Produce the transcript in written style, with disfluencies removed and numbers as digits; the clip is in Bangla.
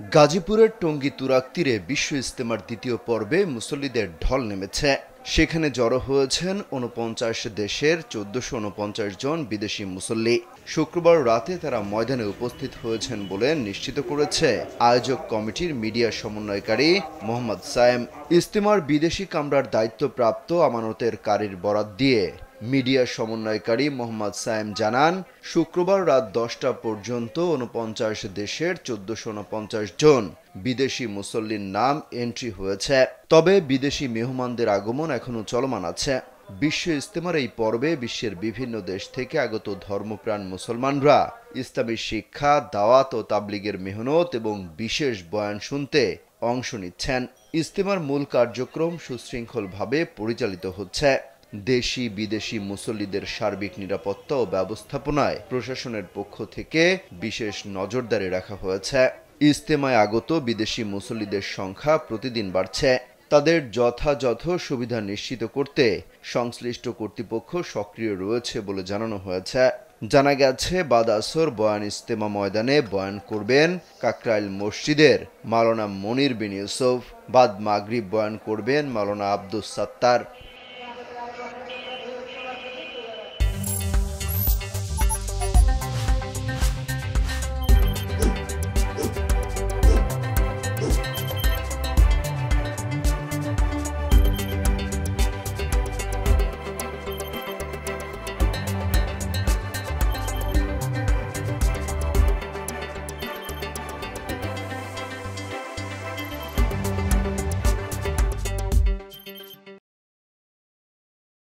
গাজীপুরের টঙ্গী তুরাগ তীরে বিশ্ব ইজতেমার দ্বিতীয় পর্বে মুসল্লিদের ঢল নেমেছে। সেখানে জড়ো হয়েছেন ৪৯ দেশের ১৪৪৯ জন বিদেশি মুসল্লি। শুক্রবার রাতে তারা ময়দানে উপস্থিত হয়েছেন বলে নিশ্চিত করেছে আয়োজক কমিটির মিডিয়া সমন্বয়কারী মোহাম্মদ সায়েম। ইজতেমার বিদেশি কামরার দায়িত্বপ্রাপ্ত আমানতের কারীর বরাত দিয়ে মিডিয়া সমন্বয়কারী মোহাম্মদ সায়েম জানান, শুক্রবার রাত ১০টা পর্যন্ত ৪৯ দেশের ১৪৪৯ জন বিদেশি মুসল্লির নাম এন্ট্রি হয়েছে। তবে বিদেশি মেহমানদের আগমন এখনও চলমান আছে। বিশ্ব ইজতেমার এই পর্বে বিশ্বের বিভিন্ন দেশ থেকে আগত ধর্মপ্রাণ মুসলমানরা ইসলামী শিক্ষা, দাওয়াত ও তাবলিগের মেহনত এবং বিশেষ বয়ান শুনতে অংশ নিচ্ছেন। ইজতেমার মূল কার্যক্রম সুশৃঙ্খলভাবে পরিচালিত হচ্ছে। দেশি বিদেশি মুসল্লিদের সার্বিক নিরাপত্তা ও ব্যবস্থাপনায় প্রশাসনের পক্ষ থেকে বিশেষ নজরদারি রাখা হয়েছে। ইজতেমায় আগত বিদেশি মুসল্লিদের সংখ্যা প্রতিদিন বাড়ছে। তাদের যথাযথ সুবিধা নিশ্চিত করতে সংশ্লিষ্ট কর্তৃপক্ষ সক্রিয় রয়েছে বলে জানানো হয়েছে। জানা গেছে, বাদ আসর বয়ান ইজতেমা ময়দানে বয়ান করবেন কাকরাইল মসজিদের মাওলানা মনির বিন ইউসুফ। বাদ মাগরিব বয়ান করবেন মাওলানা আব্দুস সাত্তার।